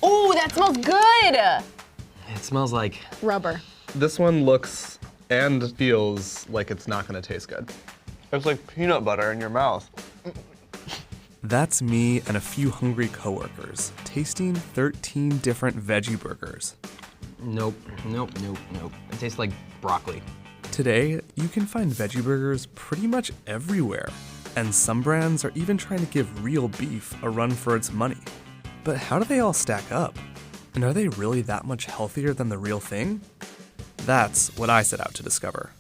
Ooh, that smells good! It smells like Rubber. This one looks and feels like it's not gonna taste good. It's like peanut butter in your mouth. That's me and a few hungry coworkers tasting 13 different veggie burgers. nope. It tastes like broccoli. Today, you can find veggie burgers pretty much everywhere, and some brands are even trying to give real beef a run for its money. But how do they all stack up? And are they really that much healthier than the real thing? That's what I set out to discover.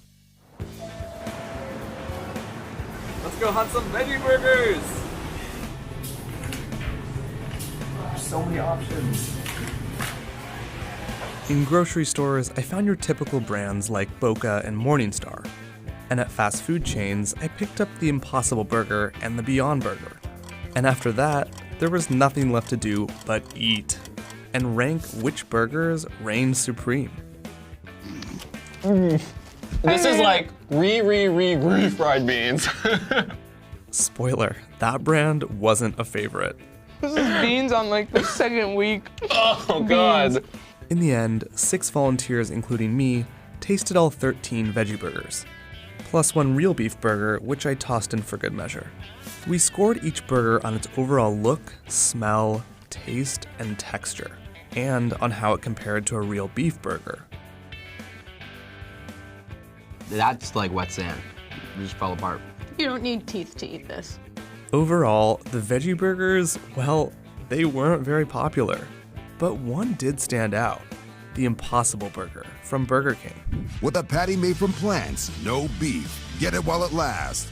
Let's go hunt some veggie burgers. So many options. In grocery stores, I found your typical brands like Boca and Morningstar. And at fast food chains, I picked up the Impossible Burger and the Beyond Burger. And after that, there was nothing left to do but eat and rank which burgers reigned supreme. This is like refried beans. Spoiler, that brand wasn't a favorite. This is beans on like the second week. Oh God. In the end, 6 volunteers, including me, tasted all 13 veggie burgers, plus 1 real beef burger, which I tossed in for good measure. We scored each burger on its overall look, smell, taste, and texture, and on how it compared to a real beef burger. That's like wet sand. It just fell apart. You don't need teeth to eat this. Overall, the veggie burgers, well, they weren't very popular. But one did stand out, the Impossible Burger from Burger King. With a patty made from plants, no beef. Get it while it lasts.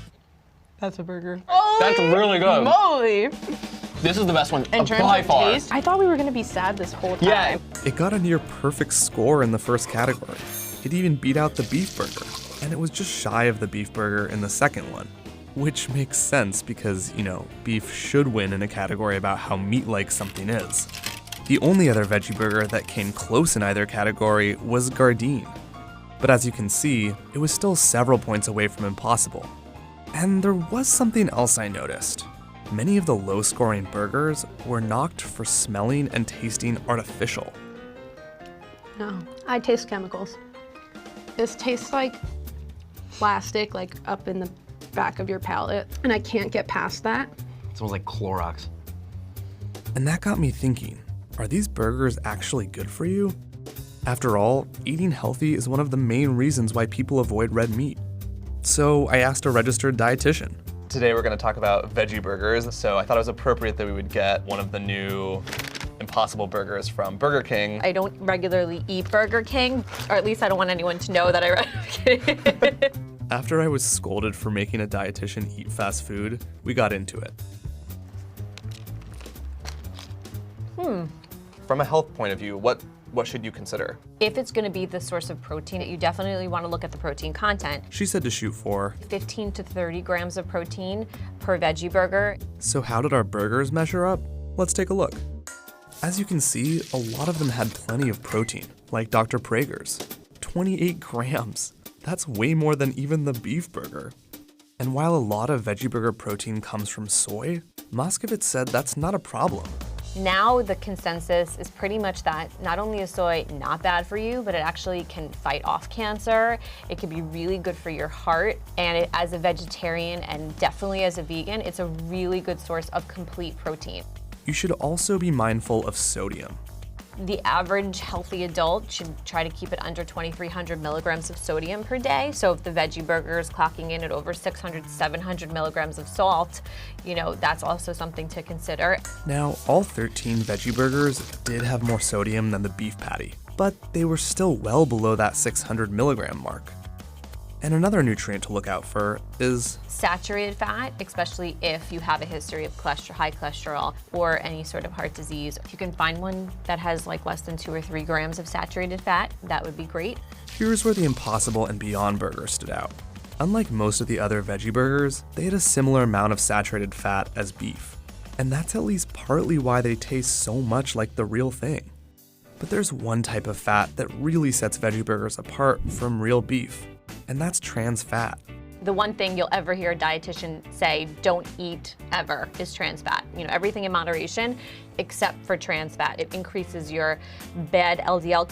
That's a burger. That's really good. Moly! This is the best one In terms by of far. taste, I thought we were gonna be sad this whole time. Yeah. It got a near perfect score in the first category. It even beat out the beef burger, and it was just shy of the beef burger in the second one. Which makes sense because, beef should win in a category about how meat-like something is. The only other veggie burger that came close in either category was Gardein. But as you can see, it was still several points away from Impossible. And there was something else I noticed. Many of the low-scoring burgers were knocked for smelling and tasting artificial. No, I taste chemicals. This tastes like plastic, like up in the back of your palate, and I can't get past that. It smells like Clorox. And that got me thinking, are these burgers actually good for you? After all, eating healthy is one of the main reasons why people avoid red meat. So I asked a registered dietitian. Today we're gonna talk about veggie burgers, so I thought it was appropriate that we would get one of the new Impossible Burgers from Burger King. I don't regularly eat Burger King, or at least I don't want anyone to know that I After I was scolded for making a dietitian eat fast food, we got into it. From a health point of view, what should you consider? If it's gonna be the source of protein, you definitely wanna look at the protein content. She said to shoot for 15 to 30 grams of protein per veggie burger. So how did our burgers measure up? Let's take a look. As you can see, a lot of them had plenty of protein, like Dr. Prager's. 28 grams. That's way more than even the beef burger. And while a lot of veggie burger protein comes from soy, Moskovitz said that's not a problem. Now the consensus is pretty much that not only is soy not bad for you, but it actually can fight off cancer. It can be really good for your heart. And as a vegetarian and definitely as a vegan, it's a really good source of complete protein. You should also be mindful of sodium. The average healthy adult should try to keep it under 2,300 milligrams of sodium per day. So if the veggie burger is clocking in at over 600, 700 milligrams of salt, that's also something to consider. Now, all 13 veggie burgers did have more sodium than the beef patty, but they were still well below that 600 milligram mark. And another nutrient to look out for is saturated fat, especially if you have a history of high cholesterol or any sort of heart disease. If you can find one that has like less than 2 or 3 grams of saturated fat, that would be great. Here's where the Impossible and Beyond Burger stood out. Unlike most of the other veggie burgers, they had a similar amount of saturated fat as beef. And that's at least partly why they taste so much like the real thing. But there's one type of fat that really sets veggie burgers apart from real beef, and that's trans fat. The one thing you'll ever hear a dietitian say, don't eat ever, is trans fat. You know, everything in moderation except for trans fat. It increases your bad LDL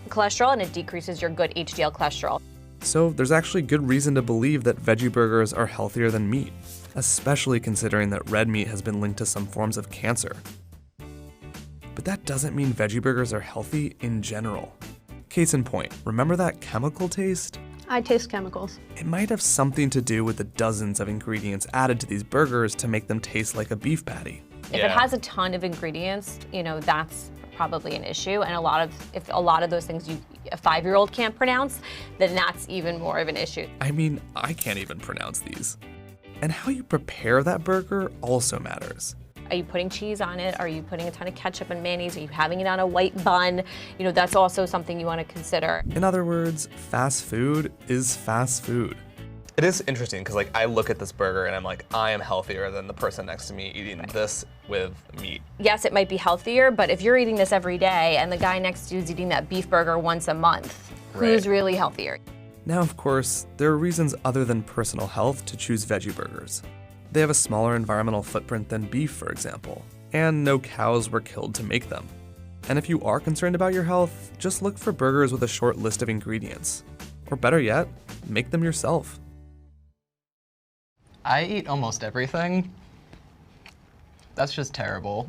cholesterol and it decreases your good HDL cholesterol. So there's actually good reason to believe that veggie burgers are healthier than meat, especially considering that red meat has been linked to some forms of cancer. But that doesn't mean veggie burgers are healthy in general. Case in point, remember that chemical taste? I taste chemicals. It might have something to do with the dozens of ingredients added to these burgers to make them taste like a beef patty. If it has a ton of ingredients, you know, that's probably an issue. And if a lot of those things a 5-year-old can't pronounce, then that's even more of an issue. I mean, I can't even pronounce these. And how you prepare that burger also matters. Are you putting cheese on it? Are you putting a ton of ketchup and mayonnaise? Are you having it on a white bun? You know, that's also something you want to consider. In other words, fast food is fast food. It is interesting because like I look at this burger and I'm like, I am healthier than the person next to me eating this with meat. Yes, it might be healthier, but if you're eating this every day and the guy next to you is eating that beef burger once a month, who's really healthier? Now, of course, there are reasons other than personal health to choose veggie burgers. They have a smaller environmental footprint than beef, for example, and no cows were killed to make them. And if you are concerned about your health, just look for burgers with a short list of ingredients. Or better yet, make them yourself. I eat almost everything. That's just terrible.